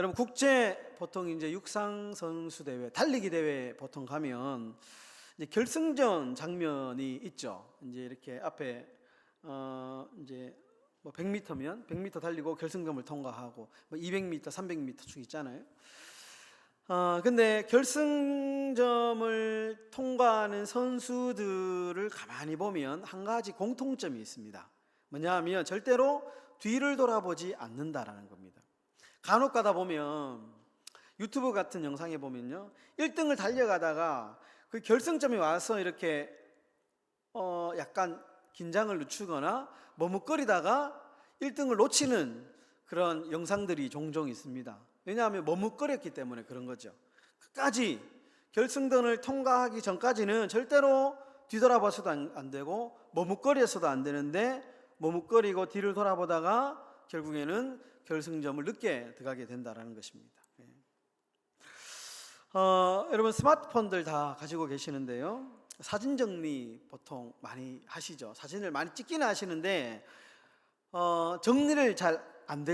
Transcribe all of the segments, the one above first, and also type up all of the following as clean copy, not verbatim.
여러분 국제 보통 이제 육상 선수 대회, 달리기 대회 보통 가면 이제 결승전 장면이 있죠. 이제 이렇게 앞에 이제 뭐 100m면 100m 달리고 결승점을 통과하고 뭐 200m, 300m 쭉 있잖아요. 근데 결승점을 통과하는 선수들을 가만히 보면 한 가지 공통점이 있습니다. 뭐냐 하면 절대로 뒤를 돌아보지 않는다라는 겁니다. 간혹 가다 보면 유튜브 같은 영상에 보면요, 1등을 달려가다가 그 결승점에 와서 이렇게 약간 긴장을 늦추거나 머뭇거리다가 1등을 놓치는 그런 영상들이 종종 있습니다. 왜냐하면 머뭇거렸기 때문에 그런 거죠. 끝까지 결승선을 통과하기 전까지는 절대로 뒤돌아봐서도 안 되고 머뭇거려서도 안 되는데, 머뭇거리고 뒤를 돌아보다가 결국에는 결승점을 늦게 들어가게 된다는 것입니다. 여러분 스마트폰들 다 가지고 계시는데요, 사진 정리 보통 많이 하시죠. 사진을 많이 찍기는 하시는데 정리가 잘 안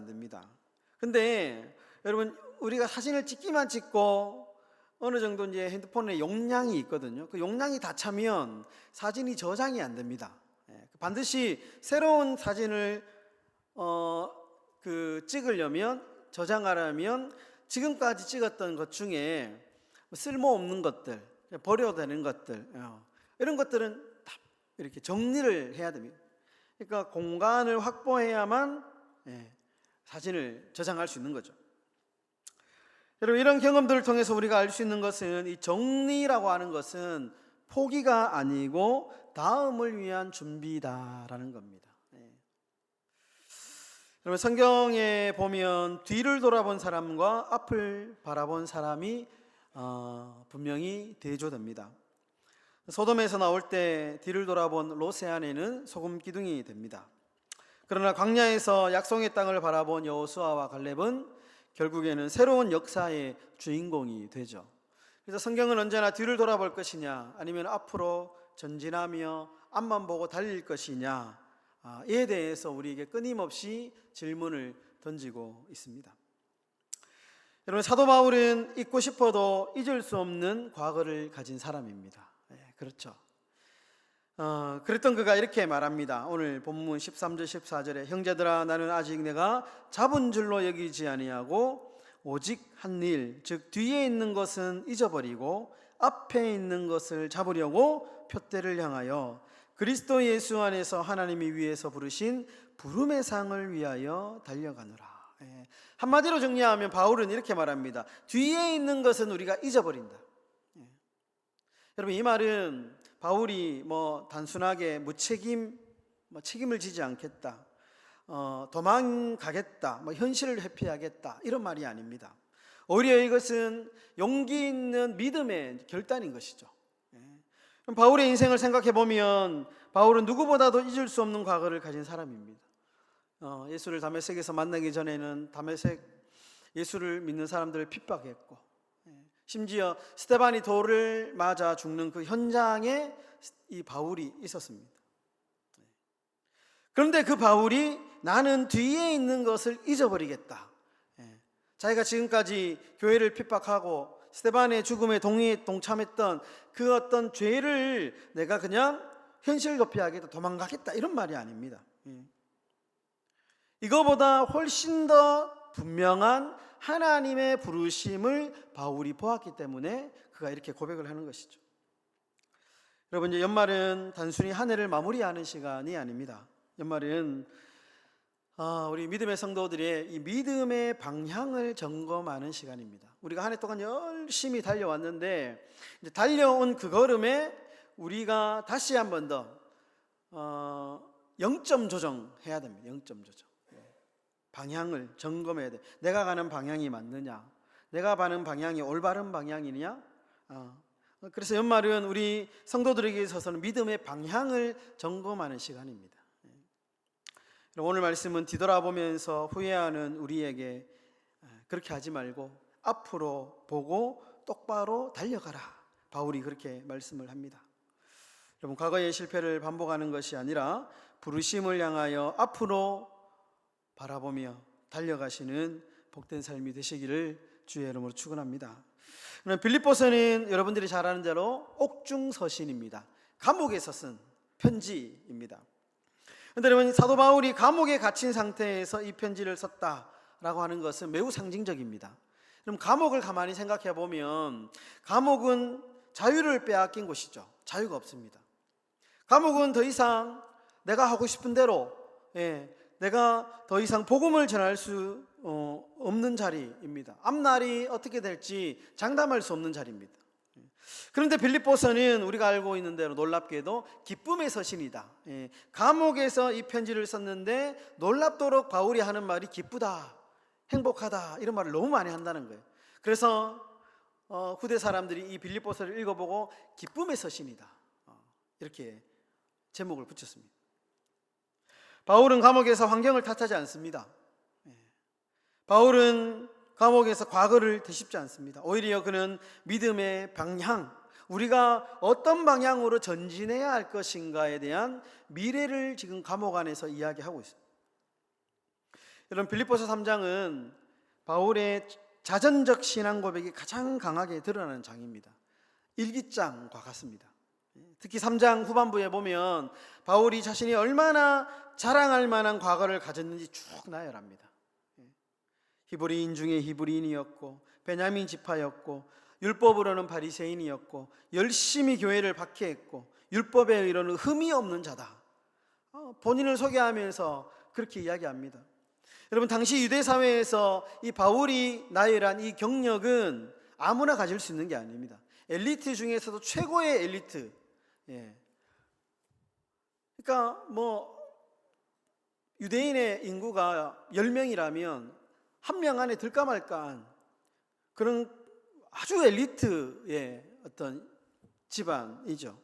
됩니다. 근데 여러분, 우리가 사진을 찍기만 찍고 어느 정도 이제 핸드폰에 용량이 있거든요. 그 용량이 다 차면 사진이 저장이 안 됩니다. 반드시 새로운 사진을 찍으려면, 저장하려면 지금까지 찍었던 것 중에 쓸모없는 것들, 버려도 되는 것들, 이런 것들은 다 이렇게 정리를 해야 됩니다. 그러니까 공간을 확보해야만 사진을 저장할 수 있는 거죠. 여러분, 이런 경험들을 통해서 우리가 알 수 있는 것은 이 정리라고 하는 것은 포기가 아니고 다음을 위한 준비다라는 겁니다. 여러분, 성경에 보면 뒤를 돌아본 사람과 앞을 바라본 사람이 분명히 대조됩니다. 소돔에서 나올 때 뒤를 돌아본 롯의 아내는 소금 기둥이 됩니다. 그러나 광야에서 약속의 땅을 바라본 여호수아와 갈렙은 결국에는 새로운 역사의 주인공이 되죠. 그래서 성경은 언제나 뒤를 돌아볼 것이냐, 아니면 앞으로 전진하며 앞만 보고 달릴 것이냐, 이에 대해서 우리에게 끊임없이 질문을 던지고 있습니다. 여러분, 사도 바울은 잊고 싶어도 잊을 수 없는 과거를 가진 사람입니다. 그렇죠. 그랬던 그가 이렇게 말합니다. 오늘 본문 13절 14절에 형제들아, 나는 아직 내가 잡은 줄로 여기지 아니하고 오직 한 일, 즉 뒤에 있는 것은 잊어버리고 앞에 있는 것을 잡으려고 표대를 향하여 그리스도 예수 안에서 하나님이 위에서 부르신 부름의 상을 위하여 달려가노라. 한마디로 정리하면 바울은 이렇게 말합니다. 뒤에 있는 것은 우리가 잊어버린다. 여러분, 이 말은 바울이 단순하게 책임을 지지 않겠다, 도망가겠다, 현실을 회피하겠다, 이런 말이 아닙니다. 오히려 이것은 용기 있는 믿음의 결단인 것이죠. 바울의 인생을 생각해 보면 바울은 누구보다도 잊을 수 없는 과거를 가진 사람입니다. 예수를 다메섹에서 만나기 전에는 다메섹 예수를 믿는 사람들을 핍박했고, 심지어 스데반이 돌을 맞아 죽는 그 현장에 이 바울이 있었습니다. 그런데 그 바울이 나는 뒤에 있는 것을 잊어버리겠다, 자기가 지금까지 교회를 핍박하고 스데반의 죽음에 동참했던 그 어떤 죄를 내가 그냥 현실 도피하겠다, 도망가겠다, 이런 말이 아닙니다. 이거보다 훨씬 더 분명한 하나님의 부르심을 바울이 보았기 때문에 그가 이렇게 고백을 하는 것이죠. 여러분, 이제 연말은 단순히 한 해를 마무리하는 시간이 아닙니다. 연말은 우리 믿음의 성도들의 이 믿음의 방향을 점검하는 시간입니다. 우리가 한 해 동안 열심히 달려왔는데, 이제 달려온 그 걸음에 우리가 다시 한 번 더 0점 조정해야 됩니다. 0점 조정. 방향을 점검해야 돼. 내가 가는 방향이 맞느냐, 내가 가는 방향이 올바른 방향이냐. 그래서 연말은 우리 성도들에게 있어서는 믿음의 방향을 점검하는 시간입니다. 오늘 말씀은 뒤돌아보면서 후회하는 우리에게 그렇게 하지 말고 앞으로 보고 똑바로 달려가라, 바울이 그렇게 말씀을 합니다. 여러분, 과거의 실패를 반복하는 것이 아니라 부르심을 향하여 앞으로 바라보며 달려가시는 복된 삶이 되시기를 주의 이름으로 축원합니다. 빌립보서는 여러분들이 잘 아는 대로 옥중서신입니다. 감옥에서 쓴 편지입니다. 그런데 여러분, 사도 바울이 감옥에 갇힌 상태에서 이 편지를 썼다라고 하는 것은 매우 상징적입니다. 그럼 감옥을 가만히 생각해 보면 감옥은 자유를 빼앗긴 곳이죠. 자유가 없습니다. 감옥은 더 이상 내가 하고 싶은 대로, 내가 더 이상 복음을 전할 수 없는 자리입니다. 앞날이 어떻게 될지 장담할 수 없는 자리입니다. 그런데 빌립보서는 우리가 알고 있는 대로 놀랍게도 기쁨의 서신이다. 감옥에서 이 편지를 썼는데 놀랍도록 바울이 하는 말이 기쁘다, 행복하다, 이런 말을 너무 많이 한다는 거예요. 그래서 후대 사람들이 이 빌립보서를 읽어보고 기쁨의 서신이다, 이렇게 제목을 붙였습니다. 바울은 감옥에서 환경을 탓하지 않습니다. 바울은 감옥에서 과거를 되씹지 않습니다. 오히려 그는 믿음의 방향, 우리가 어떤 방향으로 전진해야 할 것인가에 대한 미래를 지금 감옥 안에서 이야기하고 있습니다. 여러분, 빌립보서 3장은 바울의 자전적 신앙 고백이 가장 강하게 드러나는 장입니다. 일기장과 같습니다. 특히 3장 후반부에 보면 바울이 자신이 얼마나 자랑할 만한 과거를 가졌는지 쭉 나열합니다. 히브리인 중에 히브리인이었고, 베냐민 지파였고, 율법으로는 바리새인이었고, 열심히 교회를 박해했고, 율법에 이르는 흠이 없는 자다. 본인을 소개하면서 그렇게 이야기합니다. 여러분, 당시 유대 사회에서 이 바울이 나열한 이 경력은 아무나 가질 수 있는 게 아닙니다. 엘리트 중에서도 최고의 엘리트. 그러니까 유대인의 인구가 10명이라면 한 명 안에 들까 말까한 그런 아주 엘리트의 어떤 집안이죠.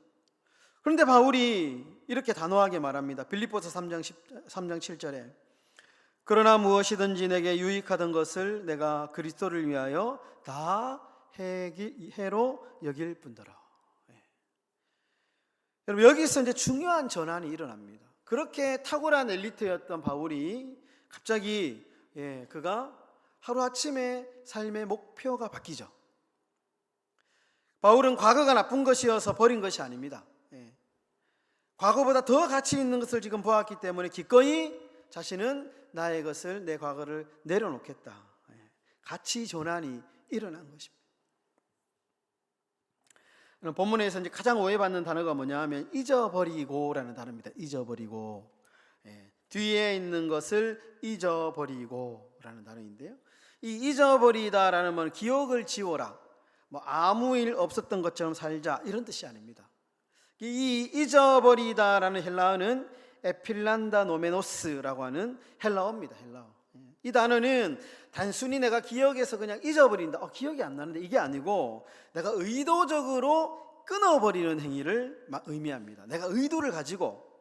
그런데 바울이 이렇게 단호하게 말합니다. 빌립보서 3장 7절에 그러나 무엇이든지 내게 유익하던 것을 내가 그리스도를 위하여 다 해로 여길 뿐더러. 여러분, 여기서 이제 중요한 전환이 일어납니다. 그렇게 탁월한 엘리트였던 바울이 갑자기 그가 하루아침에 삶의 목표가 바뀌죠. 바울은 과거가 나쁜 것이어서 버린 것이 아닙니다. 과거보다 더 가치 있는 것을 지금 보았기 때문에 기꺼이 자신은 나의 것을, 내 과거를 내려놓겠다. 가치 전환이 일어난 것입니다. 본문에서 이제 가장 오해받는 단어가 뭐냐 하면 잊어버리고라는 단어입니다. 잊어버리고. 뒤에 있는 것을 잊어버리고라는 단어인데요. 이 잊어버리다라는 건 기억을 지워라, 아무 일 없었던 것처럼 살자, 이런 뜻이 아닙니다. 이 잊어버리다라는 헬라어는 에필란다 노메노스라고 하는 헬라어입니다. 헬라어. 이 단어는 단순히 내가 기억에서 그냥 잊어버린다, 기억이 안 나는데, 이게 아니고 내가 의도적으로 끊어버리는 행위를 의미합니다. 내가 의도를 가지고.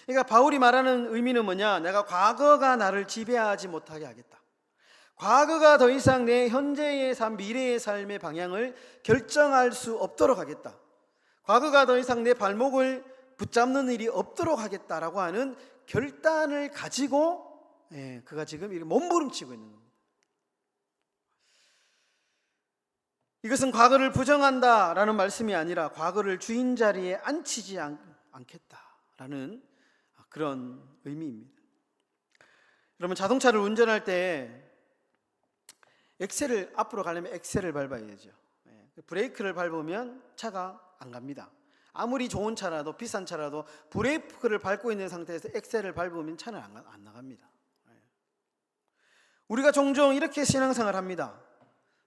그러니까 바울이 말하는 의미는 뭐냐, 내가 과거가 나를 지배하지 못하게 하겠다. 과거가 더 이상 내 현재의 삶, 미래의 삶의 방향을 결정할 수 없도록 하겠다. 과거가 더 이상 내 발목을 붙잡는 일이 없도록 하겠다라고 하는 결단을 가지고 그가 지금 이렇게 몸부림치고 있는 겁니다. 이것은 과거를 부정한다라는 말씀이 아니라 과거를 주인 자리에 앉히지 않겠다라는 그런 의미입니다. 여러분, 자동차를 운전할 때 엑셀을, 앞으로 가려면 엑셀을 밟아야 되죠. 브레이크를 밟으면 차가 안 갑니다. 아무리 좋은 차라도, 비싼 차라도 브레이크를 밟고 있는 상태에서 엑셀을 밟으면 차는 안 나갑니다. 우리가 종종 이렇게 신앙생활을 합니다.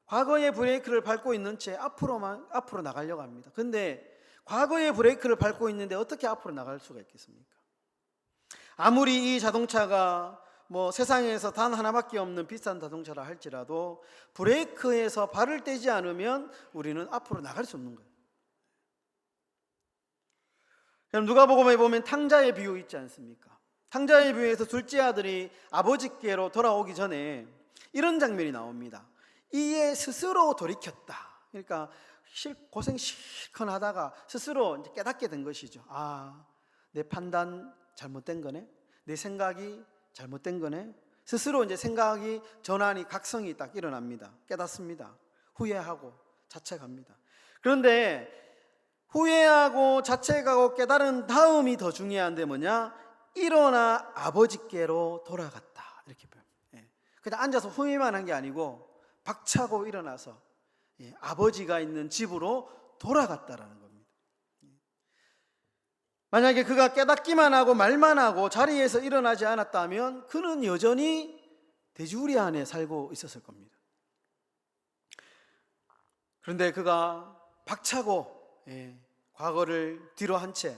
과거의 브레이크를 밟고 있는 채 앞으로 나가려고 합니다. 그런데 과거의 브레이크를 밟고 있는데 어떻게 앞으로 나갈 수가 있겠습니까? 아무리 이 자동차가 세상에서 단 하나밖에 없는 비싼 자동차라 할지라도 브레이크에서 발을 떼지 않으면 우리는 앞으로 나갈 수 없는 거예요. 그럼 누가복음에 보면 탕자의 비유 있지 않습니까? 탕자의 비유에서 둘째 아들이 아버지께로 돌아오기 전에 이런 장면이 나옵니다. 이에 스스로 돌이켰다. 그러니까 고생 실컷 하다가 스스로 이제 깨닫게 된 것이죠. 내 판단 잘못된 거네, 내 생각이 잘못된 거네, 스스로 이제 생각이 전환이 각성이 딱 일어납니다. 깨닫습니다. 후회하고 자책합니다. 그런데 후회하고 자책하고 깨달은 다음이 더 중요한데 뭐냐? 일어나 아버지께로 돌아갔다. 이렇게 보여요. 그냥 앉아서 후회만 한 게 아니고 박차고 일어나서 아버지가 있는 집으로 돌아갔다라는 겁니다. 만약에 그가 깨닫기만 하고 말만 하고 자리에서 일어나지 않았다면 그는 여전히 돼지우리 안에 살고 있었을 겁니다. 그런데 그가 박차고 과거를 뒤로 한 채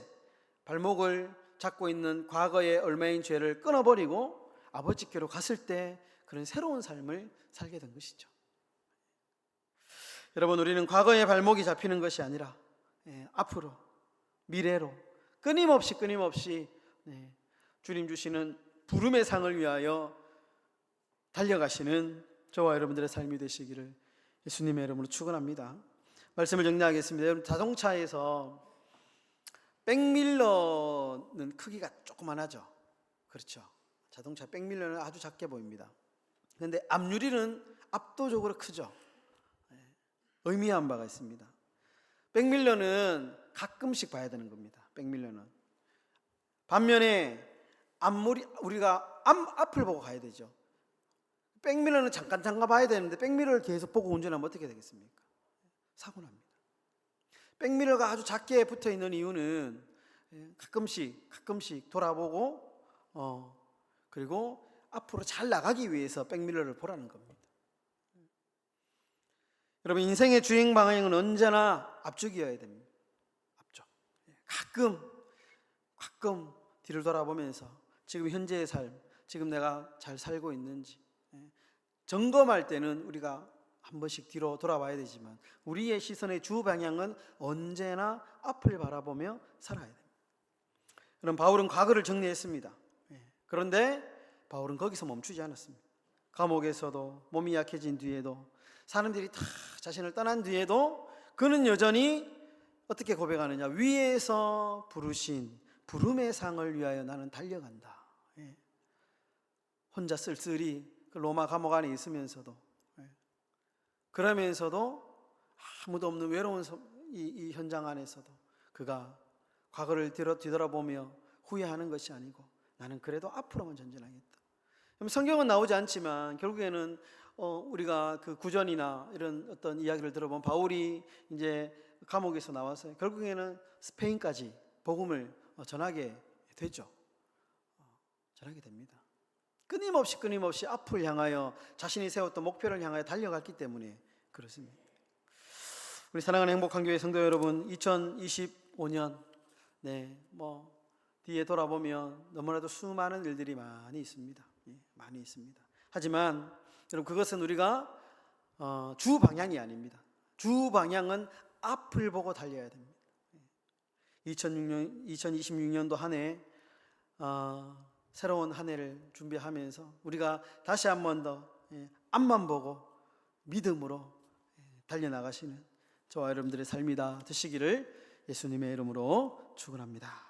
발목을 잡고 있는 과거의 얼마인 죄를 끊어버리고 아버지께로 갔을 때 그런 새로운 삶을 살게 된 것이죠. 여러분, 우리는 과거의 발목이 잡히는 것이 아니라 앞으로, 미래로 끊임없이 주님 주시는 부름의 상을 위하여 달려가시는 저와 여러분들의 삶이 되시기를 예수님의 이름으로 축원합니다. 말씀을 정리하겠습니다. 여러분, 자동차에서 백밀러는 크기가 조그만하죠. 그렇죠. 자동차 백밀러는 아주 작게 보입니다. 그런데 앞유리는 압도적으로 크죠. 의미한 바가 있습니다. 백밀러는 가끔씩 봐야 되는 겁니다. 백밀러는. 반면에 앞무리, 우리가 앞을 보고 가야 되죠. 백밀러는 잠깐 봐야 되는데 백밀러를 계속 보고 운전하면 어떻게 되겠습니까? 사고 납니다. 백밀러가 아주 작게 붙어 있는 이유는 가끔씩 돌아보고 그리고 앞으로 잘 나가기 위해서 백밀러를 보라는 겁니다. 여러분, 인생의 주행 방향은 언제나 앞쪽이어야 됩니다. 앞쪽. 가끔 뒤를 돌아보면서 지금 현재의 삶, 지금 내가 잘 살고 있는지 점검할 때는 우리가 한 번씩 뒤로 돌아봐야 되지만 우리의 시선의 주 방향은 언제나 앞을 바라보며 살아야 됩니다. 그럼 바울은 과거를 정리했습니다. 그런데 바울은 거기서 멈추지 않았습니다. 감옥에서도 몸이 약해진 뒤에도 사람들이 다 자신을 떠난 뒤에도 그는 여전히 어떻게 고백하느냐? 위에서 부르신 부름의 상을 위하여 나는 달려간다. 혼자 쓸쓸히 그 로마 감옥 안에 있으면서도 그러면서도 아무도 없는 외로운 이 현장 안에서도 그가 과거를 뒤돌아보며 후회하는 것이 아니고 나는 그래도 앞으로만 전진하겠다. 성경은 나오지 않지만 결국에는 우리가 그 구전이나 이런 어떤 이야기를 들어보면 바울이 이제 감옥에서 나와서 결국에는 스페인까지 복음을 전하게 되죠. 전하게 됩니다. 끊임없이 앞을 향하여 자신이 세웠던 목표를 향하여 달려갔기 때문에 그렇습니다. 우리 사랑하는 행복한 교회 성도 여러분, 2025년 뒤에 돌아보면 너무나도 수많은 일들이 많이 있습니다. 많이 있습니다. 하지만 여러분, 그것은 우리가 주 방향이 아닙니다. 주 방향은 앞을 보고 달려야 됩니다. 2026년도 한 해 새로운 한 해를 준비하면서 우리가 다시 한 번 더 앞만 보고 믿음으로 달려나가시는 저와 여러분들의 삶이 다 되시기를 예수님의 이름으로 축원합니다.